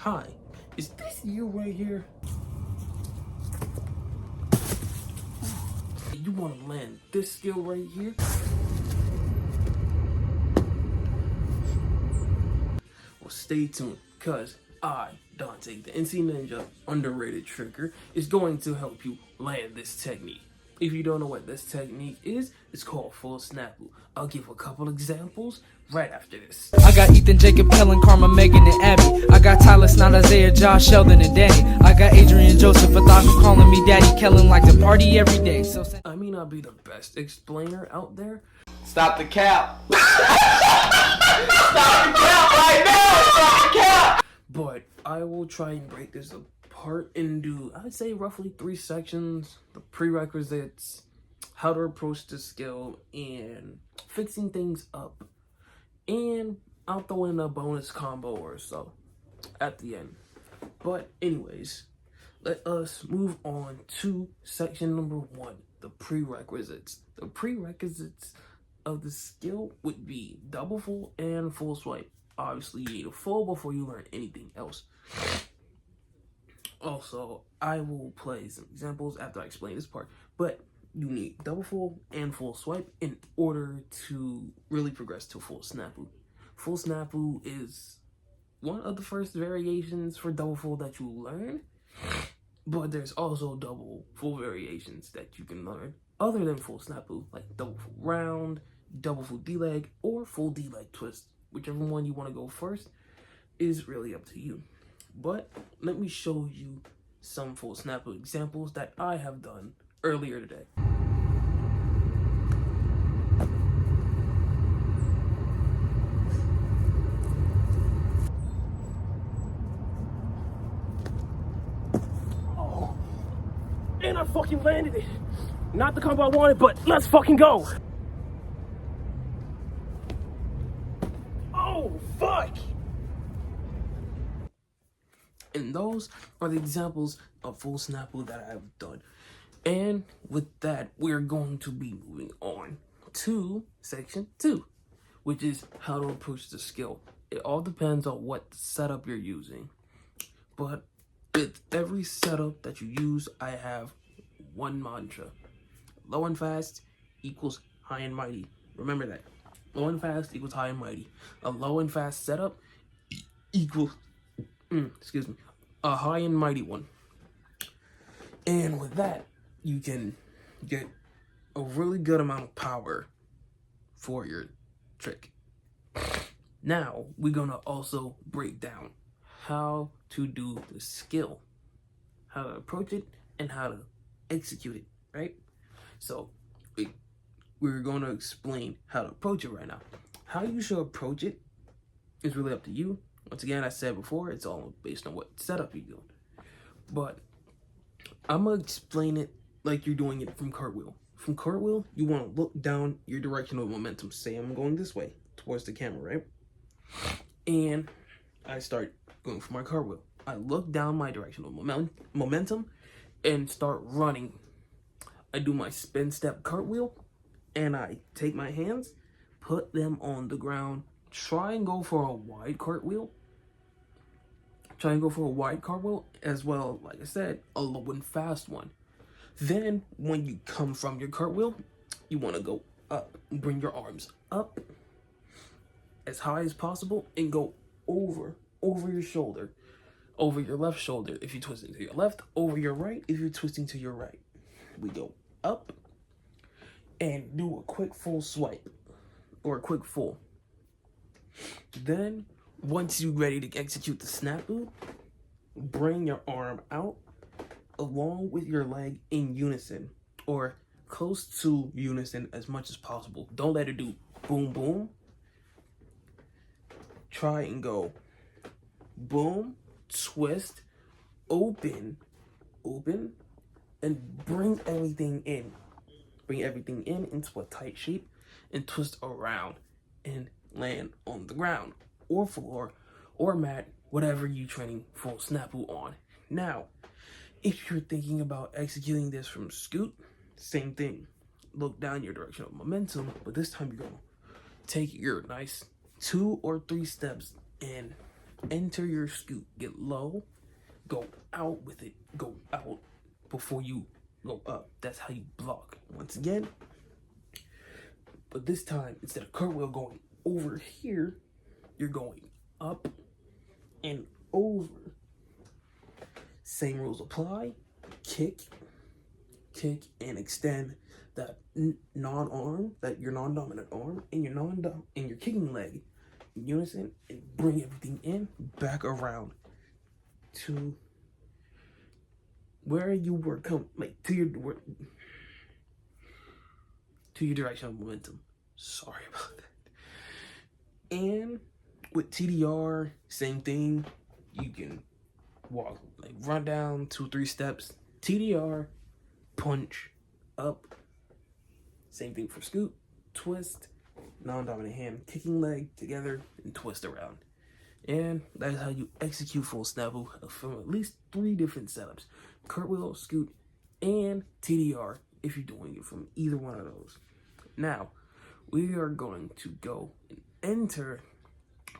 Hi, is this you right here? You want to land this skill right here? Well, stay tuned, cause Dante, the NC Ninja underrated trigger, is going to help you land this technique. If you don't know what this technique is, it's called full snapu. I'll give a couple examples right after this. I got Ethan, Jacob, Kellen, Karma, Megan, and Abby. I got Tyler, Snot, Isaiah, Josh, Sheldon, and Danny. I got Adrian, Joseph, Athaku calling me daddy. Kellen like to party every day. So I may not be the best explainer out there. Stop the cap. Stop the cap right now. Stop the cap. But I will try and break this apart into, I'd say, roughly 3 sections: the prerequisites, how to approach the skill, and fixing things up. And I'll throw in a bonus combo or so at the end. But anyways, let us move on to section number 1, the prerequisites. The prerequisites of the skill would be double full and full swipe. Obviously, you need a full before you learn anything else. Also, I will play some examples after I explain this part, but you need double full and full swipe in order to really progress to full snapu. Full snapu is one of the first variations for double full that you learn, but there's also double full variations that you can learn other than full snapu, like double full round, double full D-leg, or full D-leg twist. Whichever one you want to go first is really up to you. But let me show you some full snapu examples that I have done earlier today. Oh, and I fucking landed it. Not the combo I wanted, but let's fucking go. Oh, fuck! And those are the examples of full snapu that I have done. And with that, we're going to be moving on to section 2, which is how to approach the skill. It all depends on what setup you're using. But with every setup that you use, I have one mantra. Low and fast equals high and mighty. Remember that. Low and fast equals high and mighty. A low and fast setup equals, a high and mighty one. And with that, you can get a really good amount of power for your trick. Now, we're gonna also break down how to do the skill, how to approach it, and how to execute it, right? So, we're going to explain how to approach it right now. How you should approach it is really up to you. Once again, I said before, it's all based on what setup you're doing. But I'm going to explain it like you're doing it from cartwheel. From cartwheel, you want to look down your direction of momentum. Say I'm going this way towards the camera, right? And I start going for my cartwheel. I look down my direction of momentum and start running. I do my spin step cartwheel, and I take my hands, put them on the ground, try and go for a wide cartwheel. Try and go for a wide cartwheel as well, like I said, a low and fast one. Then, when you come from your cartwheel, you want to go up. Bring your arms up as high as possible and go over your shoulder. Over your left shoulder if you're twisting to your left, over your right if you're twisting to your right. We go up and do a quick full swipe or a quick full. Then, once you're ready to execute the snapu, bring your arm out along with your leg in unison or close to unison as much as possible. Don't let it do boom, boom. Try and go boom, twist, open, and bring everything in. Bring everything in into a tight shape and twist around and land on the ground or floor or mat, whatever you're training full snapu on. Now, if you're thinking about executing this from scoot, same thing. Look down your direction of momentum, but this time you're going to take your nice 2 or 3 steps and enter your scoot, get low, go out with it, go out before you go up. That's how you block. Once again, but this time, instead of cartwheel going over here, you're going up and over. Same rules apply. Kick, and extend that non-arm, that your non-dominant arm, and your kicking leg in unison, and bring everything in back around to where you were to your direction of momentum. Sorry about that. And with TDR, same thing. You can walk, run down 2-3 steps. TDR, punch, up. Same thing for scoot, twist, non-dominant hand, kicking leg together, and twist around. And that's how you execute full snapu from at least 3 different setups: cartwheel, scoot, and TDR, if you're doing it from either one of those. Now, we are going to go and enter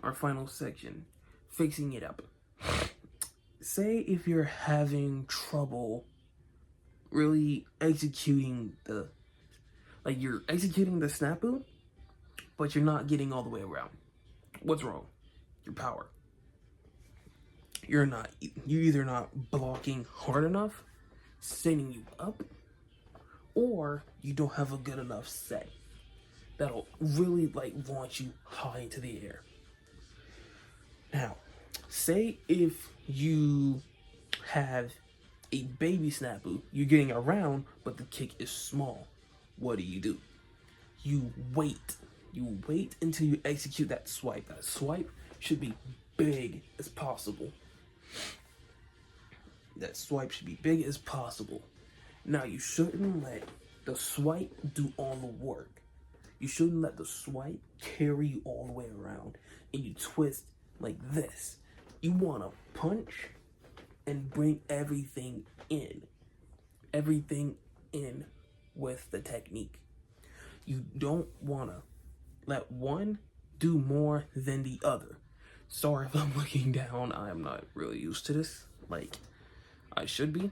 our final section, fixing it up. Say if you're having trouble really executing you're executing the snapu, but you're not getting all the way around. What's wrong? Your power. You're either not blocking hard enough, setting you up, or you don't have a good enough set that'll really launch you high into the air. Now, say if you have a baby snapu, you're getting around, but the kick is small. What do? You wait. You wait until you execute that swipe. That swipe should be big as possible. That swipe should be big as possible. Now, you shouldn't let the swipe do all the work. You shouldn't let the swipe carry you all the way around and you twist like this. You want to punch and bring everything in. Everything in with the technique. You don't want to let one do more than the other. Sorry if I'm looking down. I'm not really used to this like I should be.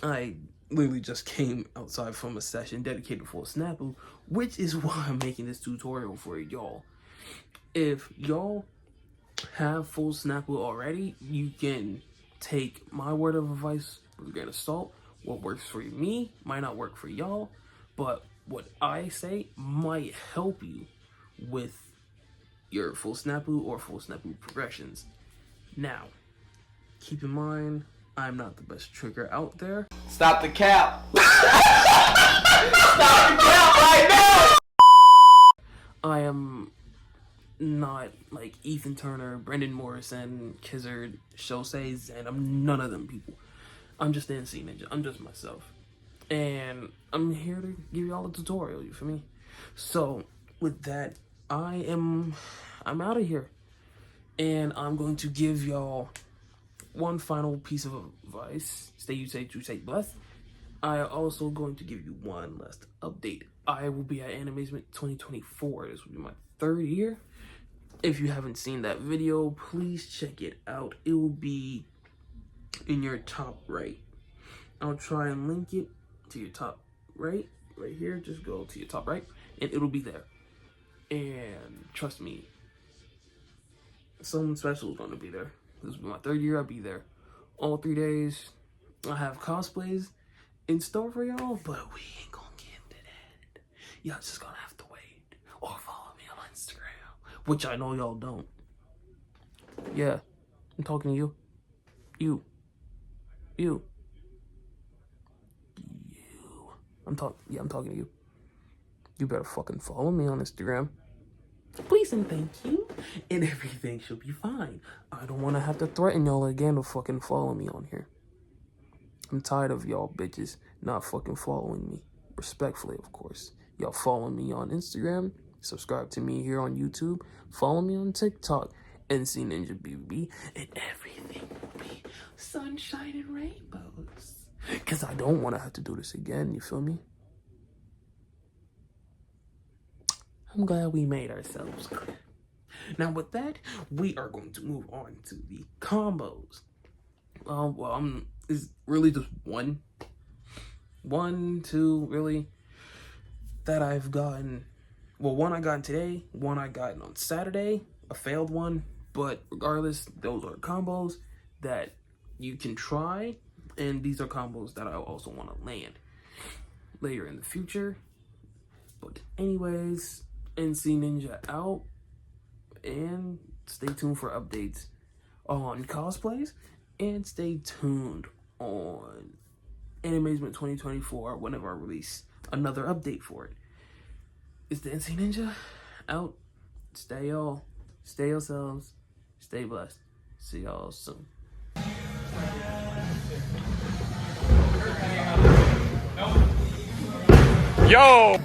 I literally just came outside from a session dedicated for snapu, which is why I'm making this tutorial for y'all. If y'all have full snapu already, you can take my word of advice with a grain of salt. What works for me might not work for y'all, but what I say might help you with your full snapu or full snapu progressions. Now, keep in mind, I'm not the best trigger out there. Stop the cap. Stop the cap right now. I am not like Ethan Turner, Brendan Morrison, Kizzard, Shosei, Zen. I'm none of them people. I'm just the NC Ninja. I'm just myself. And I'm here to give y'all a tutorial, you feel me? So, with that, I'm out of here. And I'm going to give y'all one final piece of advice. Stay blessed. I also going to give you one last update. I will be at Animazement 2024. This will be my 3rd year. If you haven't seen that video, please check it out. It will be in your top right. I'll try and link it to your top right here. Just go to your top right and it'll be there. And trust me, someone special is going to be there. This will be my 3rd year. I'll be there all 3 days. I have cosplays in store for y'all, but we ain't gonna get into that. Y'all just gonna have to wait or follow me on Instagram, which I know y'all don't. Yeah, I'm talking to you. You. I'm talking to you. You better fucking follow me on Instagram. Please and thank you. And everything should be fine. I don't want to have to threaten y'all again to fucking follow me on here. I'm tired of y'all bitches not fucking following me. Respectfully, of course. Y'all follow me on Instagram. Subscribe to me here on YouTube. Follow me on TikTok. NC Ninja BB. And everything will be sunshine and rainbows. Because I don't want to have to do this again. You feel me? I'm glad we made ourselves clear. Now with that, we are going to move on to the combos. It's really just one, two, really, that I've gotten. Well, one I got today, one I got on Saturday, a failed one. But regardless, those are combos that you can try, and these are combos that I also want to land later in the future. But anyways, NC Ninja out, and stay tuned for updates on cosplays, and stay tuned on Animazement 2024 whenever I release another update for it. It's the NC Ninja out. Stay yourselves, stay blessed. See y'all soon. Yo!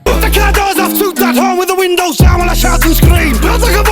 The car doors off, took that home with the windows down while I shout and scream. Built like a